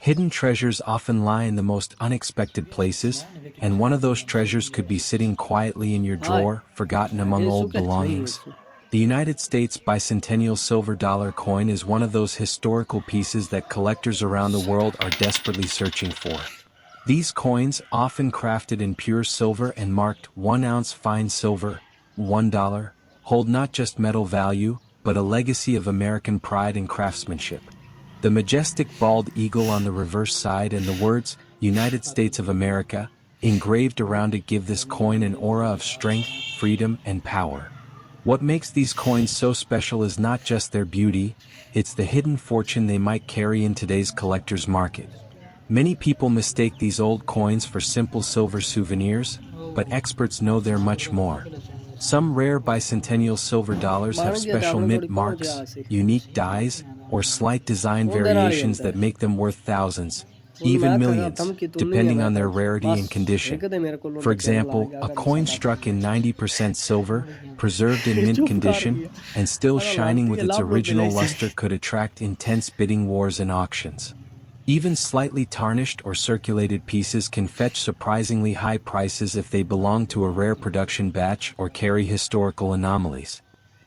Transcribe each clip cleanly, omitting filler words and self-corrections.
Hidden treasures often lie in the most unexpected places, and one of those treasures could be sitting quietly in your drawer, forgotten among old belongings. The United States Bicentennial silver dollar coin is one of those historical pieces that collectors around the world are desperately searching for. These coins, often crafted in pure silver and marked 1 ounce fine silver, $1, hold not just metal value, but a legacy of American pride and craftsmanship. The majestic bald eagle on the reverse side and the words, United States of America, engraved around it give this coin an aura of strength, freedom, and power. What makes these coins so special is not just their beauty, it's the hidden fortune they might carry in today's collector's market. Many people mistake these old coins for simple silver souvenirs, but experts know they're much more. Some rare bicentennial silver dollars have special mint marks, unique dies, or slight design variations that make them worth thousands, even millions, depending on their rarity and condition. For example, a coin struck in 90% silver, preserved in mint condition, and still shining with its original luster could attract intense bidding wars and auctions. Even slightly tarnished or circulated pieces can fetch surprisingly high prices if they belong to a rare production batch or carry historical anomalies.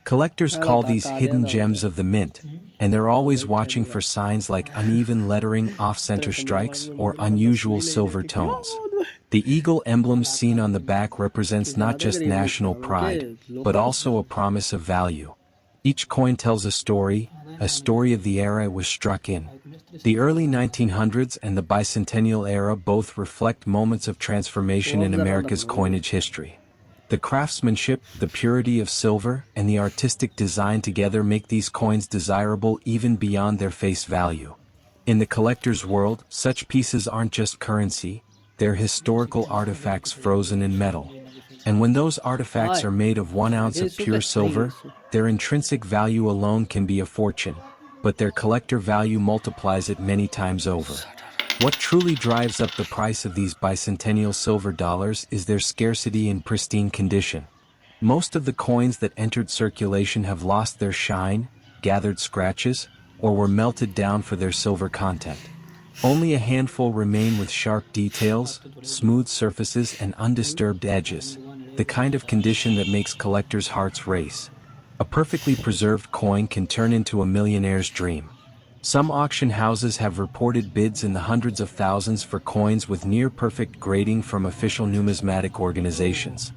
Collectors call these hidden gems of the mint, and they're always watching for signs like uneven lettering, off-center strikes, or unusual silver tones. The eagle emblem seen on the back represents not just national pride, but also a promise of value. Each coin tells a story of the era it was struck in. The early 1900s and the bicentennial era both reflect moments of transformation in America's coinage history. The craftsmanship, the purity of silver, and the artistic design together make these coins desirable even beyond their face value. In the collector's world, such pieces aren't just currency, they're historical artifacts frozen in metal. And when those artifacts are made of 1 ounce of pure silver, their intrinsic value alone can be a fortune, but their collector value multiplies it many times over. What truly drives up the price of these bicentennial silver dollars is their scarcity and pristine condition. Most of the coins that entered circulation have lost their shine, gathered scratches, or were melted down for their silver content. Only a handful remain with sharp details, smooth surfaces, and undisturbed edges, the kind of condition that makes collectors' hearts race. A perfectly preserved coin can turn into a millionaire's dream. Some auction houses have reported bids in the hundreds of thousands for coins with near-perfect grading from official numismatic organizations.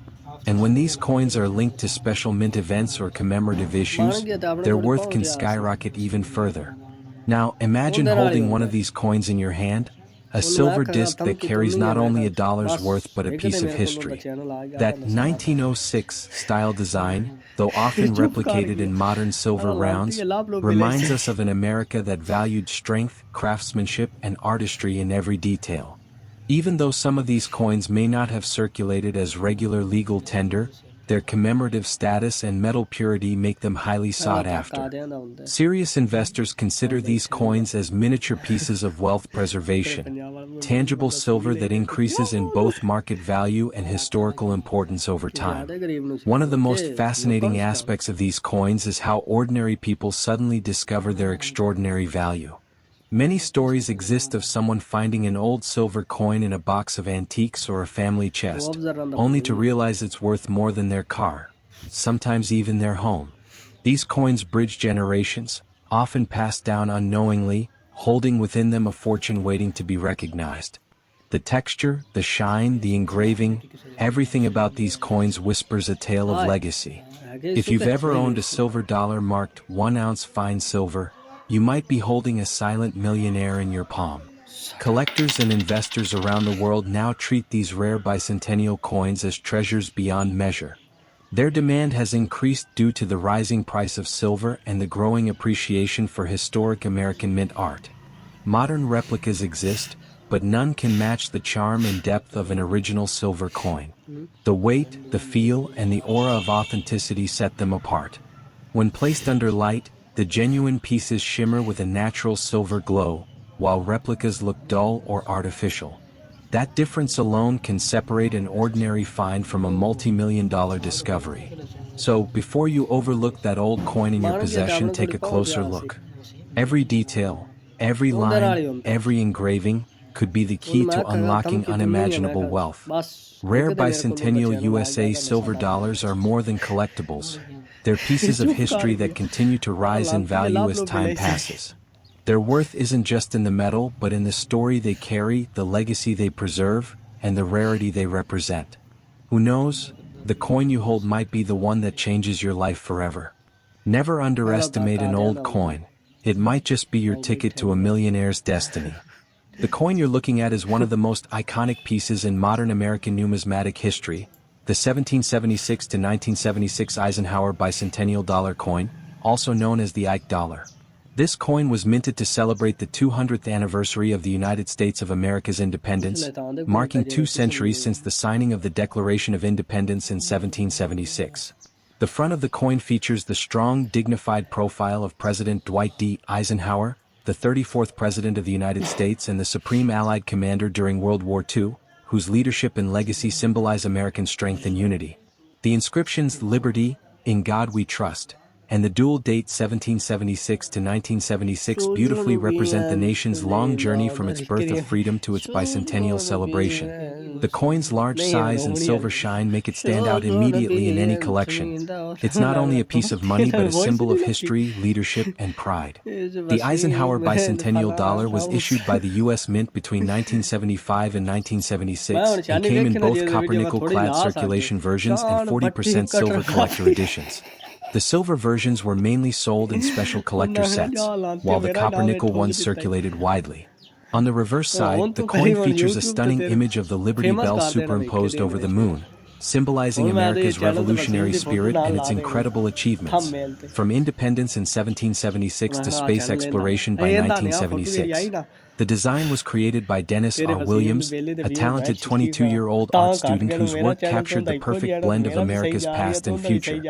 And when these coins are linked to special mint events or commemorative issues, their worth can skyrocket even further. Now, imagine holding one of these coins in your hand, a silver disc that carries not only a dollar's worth but a piece of history. That 1906 style design, though often replicated in modern silver rounds, reminds us of an America that valued strength, craftsmanship, and artistry in every detail. Even though some of these coins may not have circulated as regular legal tender, their commemorative status and metal purity make them highly sought after. Serious investors consider these coins as miniature pieces of wealth preservation, tangible silver that increases in both market value and historical importance over time. One of the most fascinating aspects of these coins is how ordinary people suddenly discover their extraordinary value. Many stories exist of someone finding an old silver coin in a box of antiques or a family chest, only to realize it's worth more than their car, sometimes even their home. These coins bridge generations, often passed down unknowingly, holding within them a fortune waiting to be recognized. The texture, the shine, the engraving, everything about these coins whispers a tale of legacy. If you've ever owned a silver dollar marked 1 ounce fine silver, you might be holding a silent millionaire in your palm. Collectors and investors around the world now treat these rare bicentennial coins as treasures beyond measure. Their demand has increased due to the rising price of silver and the growing appreciation for historic American mint art. Modern replicas exist, but none can match the charm and depth of an original silver coin. The weight, the feel, and the aura of authenticity set them apart. When placed under light, the genuine pieces shimmer with a natural silver glow, while replicas look dull or artificial. That difference alone can separate an ordinary find from a multi-million-dollar discovery. So, before you overlook that old coin in your possession, take a closer look. Every detail, Every ਉਹਦੇ ਨਾਲ line, ਹੀ ਹੁੰਦਾ every engraving, could be the ਹੁਣ key ਮੈਂ to ਖਤਮ unlocking ਕੀਤੀ ਨਹੀਂ ਹੈ ਮੈਂ unimaginable ਕਿਹਾ wealth. ਬਸ ਇੱਕ Rare ਤੇ ਮੇਰੇ ਕੋਲ bicentennial ਬਚਿਆ ਨੂੰ ਲੱਗ ਗਿਆ USA ਤਾਂ ਮੈਂ silver ਛੱਡ dollars are more than collectibles. They're pieces of ਚੁੱਪ ਕਰ history that ਗਿਆ continue to ਆ rise in ਲਾਂਤੀ ਦੇ value ਲਾਭ as low time ਬਿਲੇ passes. Their worth isn't just in the metal but in the story they carry, the legacy they preserve, and the rarity they represent. Who knows? The coin you hold might be the one that changes your life forever. Never ਇਹਦਾ ਤਾਂ underestimate an ਕਾਰਿਆਂ old ਦਾ ਹੁੰਦਾ coin. It might just be your ਆਓ ticket ਬੈਠੇ to a ਨੇ millionaire's destiny. The coin you're looking at is one of the most iconic pieces in modern American numismatic history, the 1776 to 1976 Eisenhower Bicentennial Dollar coin, also known as the Ike dollar. This coin was minted to celebrate the 200th anniversary of the United States of America's independence, ਪਿਛਲੇ ਤਾਂ ਆਂਦੇ ਬਹੁਤ ਹੈ marking 2 ਜਿਵੇਂ ਪਿਛਲੀ centuries since the signing of the Declaration of Independence in 1776. The front of the coin features the strong, dignified profile of President Dwight D. Eisenhower, the 34th President of the United States and the Supreme Allied Commander during World War II, whose leadership and legacy symbolize American strength and unity. The inscriptions "Liberty," "In God We Trust," and the dual date 1776 to 1976 beautifully represent the nation's long journey from its birth of freedom to its bicentennial celebration. The coin's large size and silver shine make it stand out immediately in any collection. It's not only a piece of money but a symbol of history, leadership, and pride. The Eisenhower Bicentennial Dollar was issued by the U.S. Mint between 1975 and 1976 and came in both copper nickel-clad circulation versions and 40% silver collector editions. The silver versions were mainly sold in special collector sets, while the copper nickel ones circulated widely. On the reverse side, the coin features a stunning image of the Liberty Bell superimposed over the moon, symbolizing America's revolutionary spirit and its incredible achievements, from independence in 1776 to space exploration by 1976. The design was created by Dennis R. Williams, a talented 22-year-old art student whose work captured the perfect blend of America's past and future.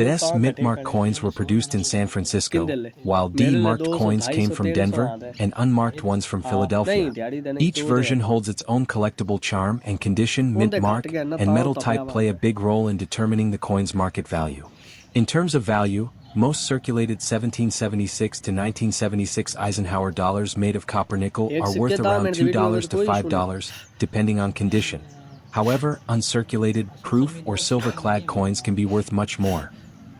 The S mint-marked coins were produced in San Francisco, while D-marked coins came from Denver, and unmarked ones from Philadelphia. Each version holds its own collectible charm and condition. Mint mark and metal type play a big role in determining the coin's market value. In terms of value, most circulated 1776 to 1976 Eisenhower dollars made of copper nickel are worth around $2 to $5, depending on condition. However, uncirculated, proof, or silver-clad coins can be worth much more,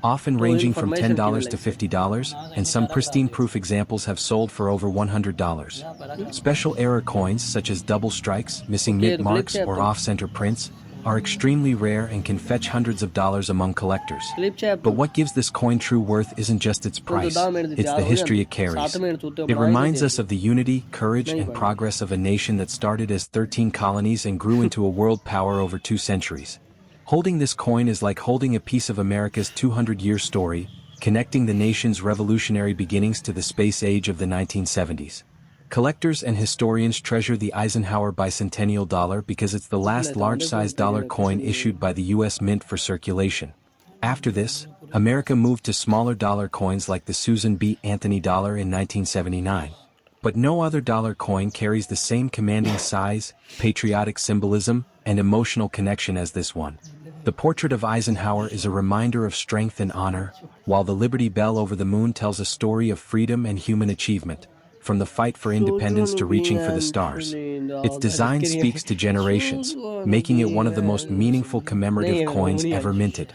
often ranging from $10 to $50, and some pristine proof examples have sold for over $100. Special error coins such as double strikes, missing mint marks, or off-center prints are extremely rare and can fetch hundreds of dollars among collectors. But what gives this coin true worth isn't just its price, it's the history it carries. It reminds us of the unity, courage, and progress of a nation that started as 13 colonies and grew into a world power over 2 centuries. Holding this coin is like holding a piece of America's 200-year story, connecting the nation's revolutionary beginnings to the space age of the 1970s. Collectors and historians treasure the Eisenhower Bicentennial Dollar because it's the last large-sized dollar coin issued by the U.S. Mint for circulation. After this, America moved to smaller dollar coins like the Susan B. Anthony dollar in 1979. But no other dollar coin carries the same commanding size, patriotic symbolism, and emotional connection as this one. The portrait of Eisenhower is a reminder of strength and honor, while the Liberty Bell over the moon tells a story of freedom and human achievement, from the fight for independence to reaching for the stars. Its design speaks to generations, making it one of the most meaningful commemorative coins ever minted.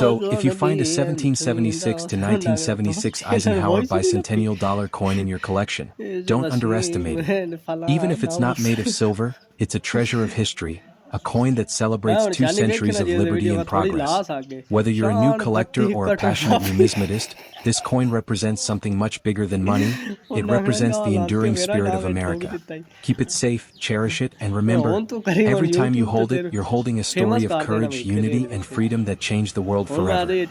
So, if you find a 1776 to 1976 Eisenhower Bicentennial Dollar coin in your collection, don't underestimate it. Even if it's not made of silver, it's a treasure of history, a coin that celebrates 2 centuries of liberty and progress. Whether you're a new collector or a passionate numismatist, this coin represents something much bigger than money. It represents the enduring spirit of America. Keep it safe, cherish it, and remember, every time you hold it, you're holding a story of courage, unity, and freedom that changed the world forever.